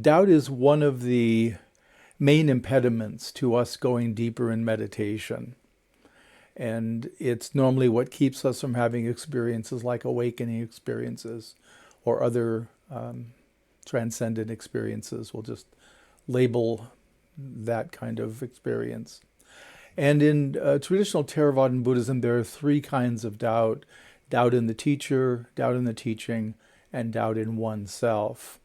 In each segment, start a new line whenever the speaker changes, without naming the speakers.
Doubt is one of the main impediments to us going deeper in meditation. And it's normally what keeps us from having experiences like awakening experiences or other transcendent experiences. We'll just label that kind of experience. And in traditional Theravadan Buddhism, there are three kinds of doubt: doubt in the teacher, doubt in the teaching, and doubt in oneself.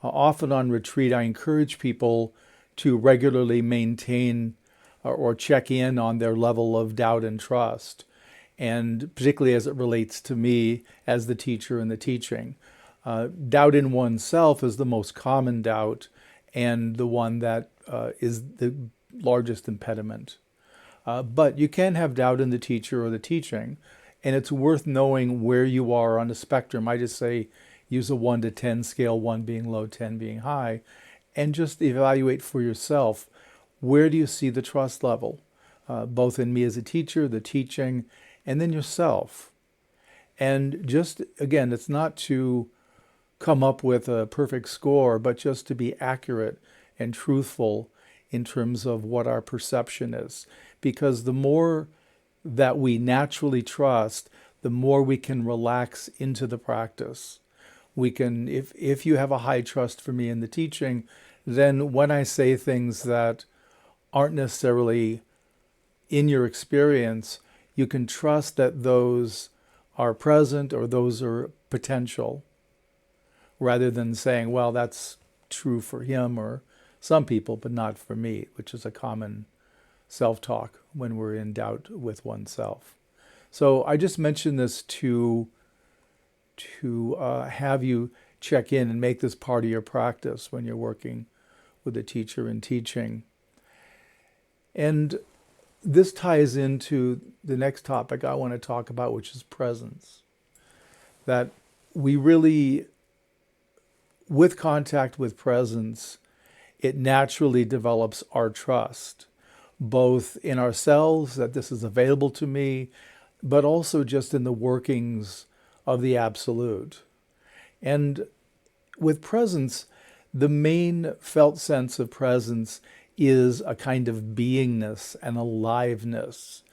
Often on retreat, I encourage people to regularly maintain or check in on their level of doubt and trust, and particularly as it relates to me as the teacher and the teaching. Doubt in oneself is the most common doubt and the one that is the largest impediment. But you can have doubt in the teacher or the teaching, and it's worth knowing where you are on the spectrum. I just say use a 1 to 10 scale, 1 being low, 10 being high, and just evaluate for yourself, where do you see the trust level, both in me as a teacher, the teaching, and then yourself. And just, again, it's not to come up with a perfect score, but just to be accurate and truthful in terms of what our perception is. Because the more that we naturally trust, the more we can relax into the practice. We can, if you have a high trust for me in the teaching, then when I say things that aren't necessarily in your experience, you can trust that those are present or those are potential, rather than saying, well, that's true for him or some people, but not for me, which is a common self-talk when we're in doubt with oneself. So I just mentioned this to have you check in and make this part of your practice when you're working with a teacher and teaching. And this ties into the next topic I want to talk about, which is presence. That we really, with contact with presence, it naturally develops our trust, both in ourselves, that this is available to me, but also just in the workings of the Absolute. And with presence, the main felt sense of presence is a kind of beingness and aliveness.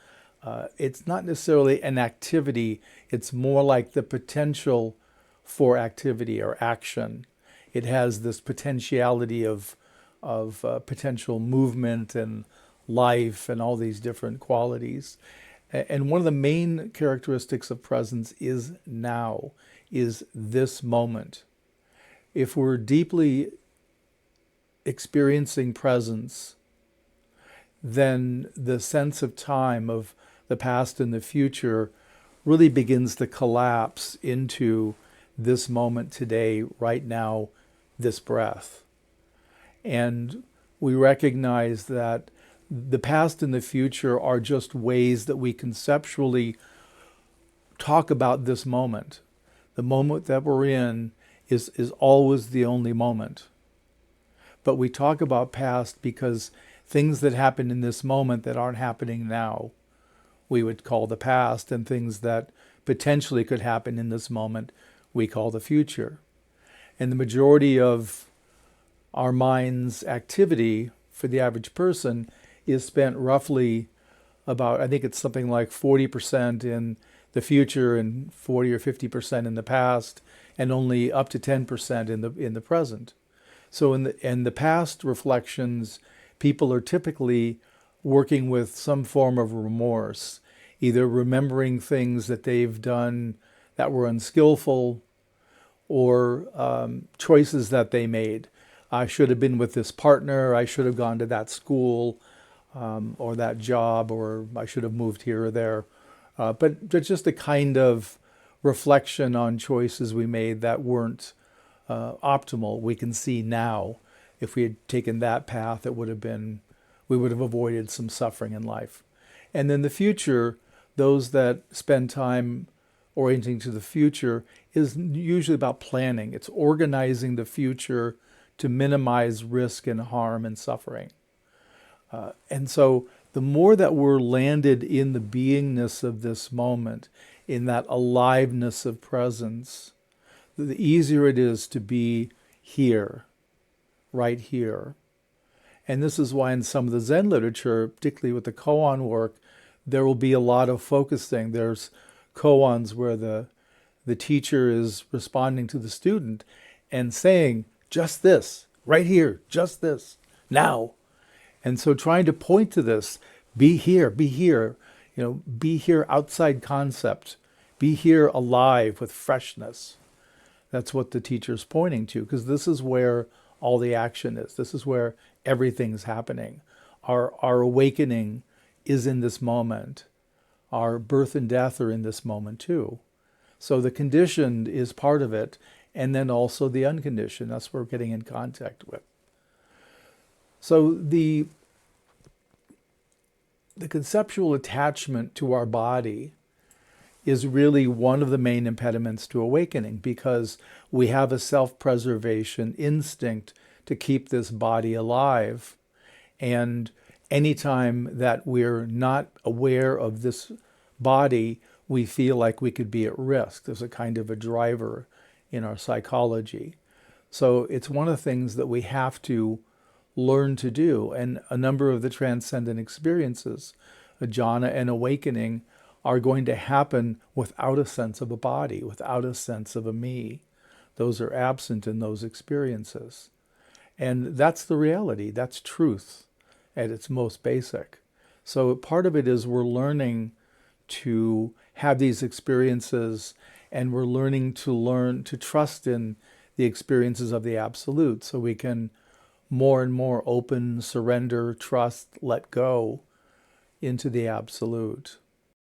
It's not necessarily an activity, it's more like the potential for activity or action. It has this potentiality of potential movement and life and all these different qualities. And one of the main characteristics of presence is now, is this moment. If we're deeply experiencing presence, then the sense of time, of the past and the future, really begins to collapse into this moment today, right now, this breath. And we recognize that the past and the future are just ways that we conceptually talk about this moment. The moment that we're in is always the only moment. But we talk about past because things that happen in this moment that aren't happening now, we would call the past, and things that potentially could happen in this moment, we call the future. And the majority of our mind's activity for the average person is spent roughly about, I think it's something like 40% in the future and 40 or 50% in the past, and only up to 10% in the present. So in the past reflections, people are typically working with some form of remorse, either remembering things that they've done that were unskillful, or choices that they made. I should have been with this partner, I should have gone to that school, or that job, or I should have moved here or there. But just a kind of reflection on choices we made that weren't optimal. We can see now, if we had taken that path, we would have avoided some suffering in life. And then the future, those that spend time orienting to the future, is usually about planning. It's organizing the future to minimize risk and harm and suffering. And so the more that we're landed in the beingness of this moment, in that aliveness of presence, the easier it is to be here, right here. And this is why in some of the Zen literature, particularly with the koan work, there will be a lot of focusing. There's koans where the teacher is responding to the student and saying, just this, right here, just this, now. And so trying to point to this, be here, be here outside concept, be here alive with freshness. That's what the teacher's pointing to, because this is where all the action is. This is where everything's happening. Our awakening is in this moment. Our birth and death are in this moment too. So the conditioned is part of it, and then also the unconditioned. That's what we're getting in contact with. So the conceptual attachment to our body is really one of the main impediments to awakening, because we have a self-preservation instinct to keep this body alive. And anytime that we're not aware of this body, we feel like we could be at risk. There's a kind of a driver in our psychology. So it's one of the things that we have to learn to do. And a number of the transcendent experiences, a jhana and awakening, are going to happen without a sense of a body, without a sense of a me. Those are absent in those experiences. And that's the reality. That's truth at its most basic. So part of it is we're learning to have these experiences, and we're learning to trust in the experiences of the Absolute, so we can more and more open, surrender, trust, let go into the Absolute.